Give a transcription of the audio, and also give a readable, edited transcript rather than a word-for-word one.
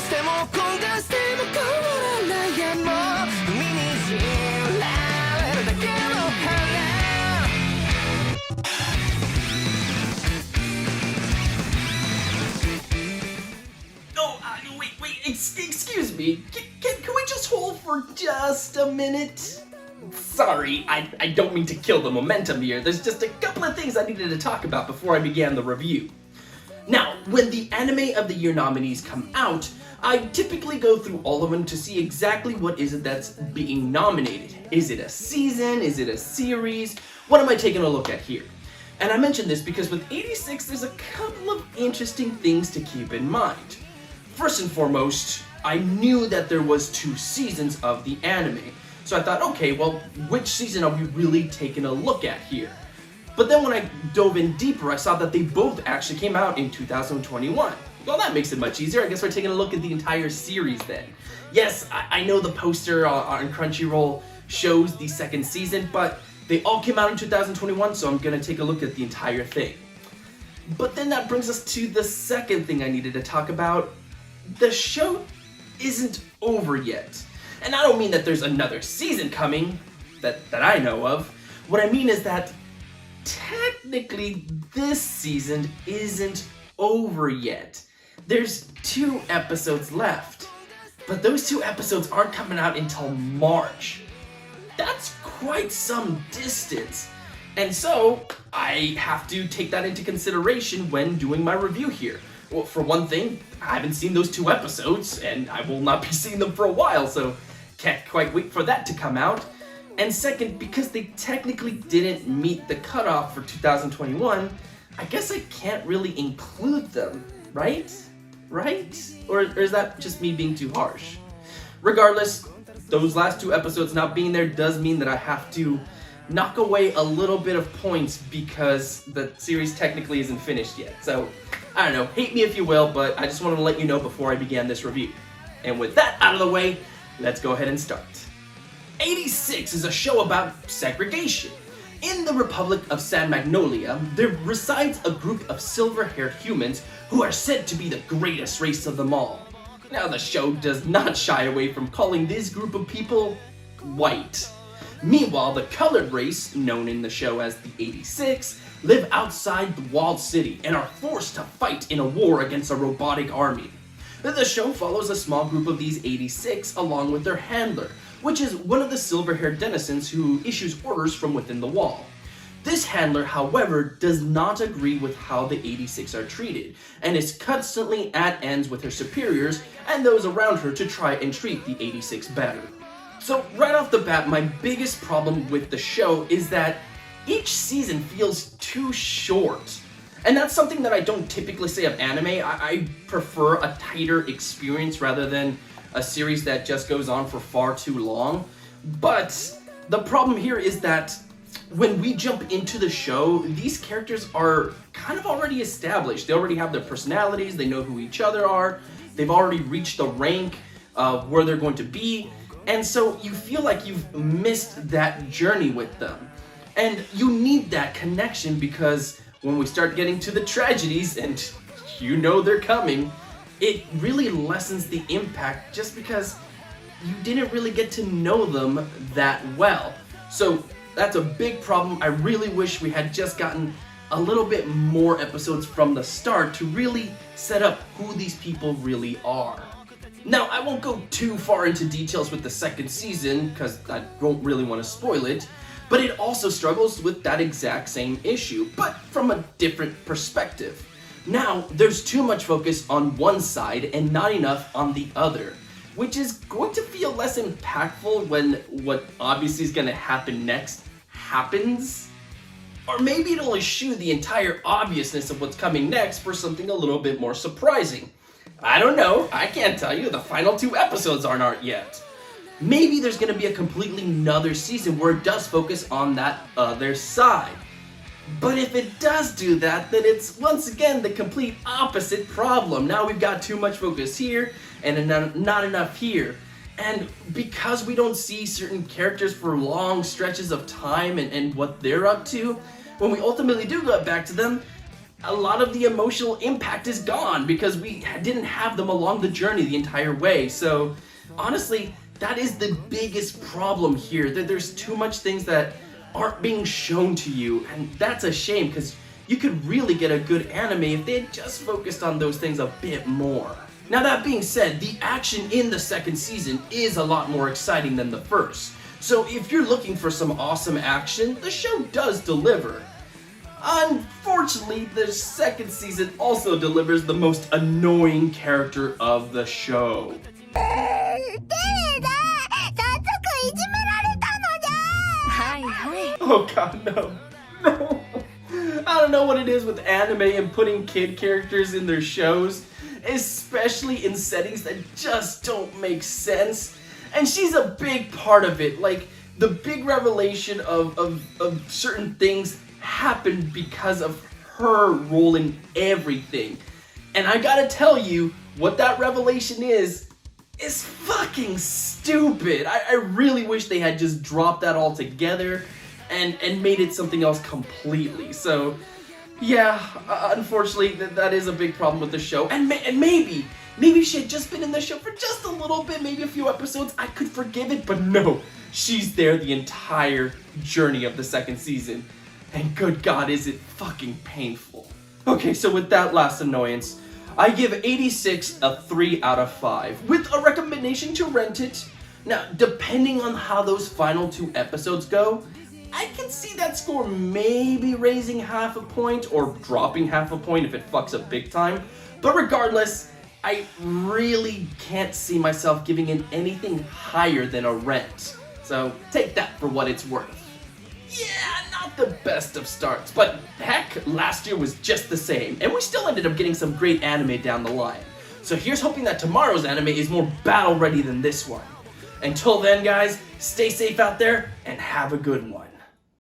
しても焦がしても変わらない山海にじられるだけの花 Excuse me, can we just hold for just a minute? Sorry, I don't mean to kill the momentum here. There's just a couple of things I needed to talk about before I began the review. Now, when the Anime of the Year nominees come out, I typically go through all of them to see exactly what is it that's being nominated. Is it a season? Is it a series? What am I taking a look at here? And I mention this because with 86, there's a couple of interesting things to keep in mind. First and foremost, I knew that there was 2 seasons of the anime. So I thought, okay, well, which season are we really taking a look at here? But then when I dove in deeper, I saw that they both actually came out in 2021. Well, that makes it much easier. I guess we're taking a look at the entire series then. Yes, I know the poster on Crunchyroll shows the second season, but they all came out in 2021, so I'm gonna take a look at the entire thing. But then that brings us to the second thing I needed to talk about. The show isn't over yet. And I don't mean that there's another season coming, that I know of. What I mean is that technically this season isn't over yet. There's 2 episodes left, but those 2 episodes aren't coming out until March. That's quite some distance. And so I have to take that into consideration when doing my review here. Well, for one thing, I haven't seen those 2 episodes, and I will not be seeing them for a while, so can't quite wait for that to come out. And second, because they technically didn't meet the cutoff for 2021, I guess I can't really include them, right? Right? Or is that just me being too harsh? Regardless, those last 2 episodes not being there does mean that I have to knock away a little bit of points because the series technically isn't finished yet. So, I don't know, hate me if you will, but I just wanted to let you know before I began this review. And with that out of the way, let's go ahead and start. 86 is a show about segregation. In the Republic of San Magnolia, there resides a group of silver-haired humans who are said to be the greatest race of them all. Now, the show does not shy away from calling this group of people white. Meanwhile, the colored race, known in the show as the 86, live outside the walled city and are forced to fight in a war against a robotic army. The show follows a small group of these 86 along with their handler, which is one of the silver-haired denizens who issues orders from within the wall. This handler, however, does not agree with how the 86 are treated, and is constantly at ends with her superiors and those around her to try and treat the 86 better. So right off the bat, my biggest problem with the show is that each season feels too short. And that's something that I don't typically say of anime. I prefer a tighter experience rather than a series that just goes on for far too long. But the problem here is that when we jump into the show, these characters are kind of already established. They already have their personalities, they know who each other are, they've already reached the rank of where they're going to be, and so you feel like you've missed that journey with them. And you need that connection because when we start getting to the tragedies, and you know they're coming, it really lessens the impact just because you didn't really get to know them that well. So that's a big problem. I really wish we had just gotten a little bit more episodes from the start to really set up who these people really are. Now, I won't go too far into details with the second season because I don't really want to spoil it, but it also struggles with that exact same issue, but from a different perspective. Now, there's too much focus on one side and not enough on the other, which is going to feel less impactful when what obviously is going to happen next happens. Or maybe it'll eschew the entire obviousness of what's coming next for something a little bit more surprising. I don't know, I can't tell you, the final 2 episodes aren't out yet. Maybe there's going to be a completely another season where it does focus on that other side. But if it does do that, then it's once again the complete opposite problem. Now we've got too much focus here and not enough here. And because we don't see certain characters for long stretches of time and what they're up to, when we ultimately do go back to them, a lot of the emotional impact is gone because we didn't have them along the journey the entire way. So honestly, that is the biggest problem here, that there's too much things that aren't being shown to you, and that's a shame because you could really get a good anime if they had just focused on those things a bit more. Now that being said, the action in the second season is a lot more exciting than the first. So if you're looking for some awesome action, the show does deliver. Unfortunately, the second season also delivers the most annoying character of the show. Oh god, no. No. I don't know what it is with anime and putting kid characters in their shows, especially in settings that just don't make sense. And she's a big part of it. Like, the big revelation of certain things happened because of her role in everything. And I gotta tell you, what that revelation is fucking stupid. I really wish they had just dropped that altogether and made it something else completely. So, yeah, unfortunately, that is a big problem with the show. And maybe she had just been in the show for just a little bit, maybe a few episodes, I could forgive it, but no, she's there the entire journey of the second season. And good God, is it fucking painful. Okay, so with that last annoyance, I give 86 a 3 out of 5, with a recommendation to rent it. Now, depending on how those final 2 episodes go, I can see that score maybe raising half a point or dropping half a point if it fucks up big time. But regardless, I really can't see myself giving it anything higher than a rent. So take that for what it's worth. Yeah, not the best of starts, but heck, last year was just the same, and we still ended up getting some great anime down the line. So here's hoping that tomorrow's anime is more battle ready than this one. Until then, guys, stay safe out there and have a good one.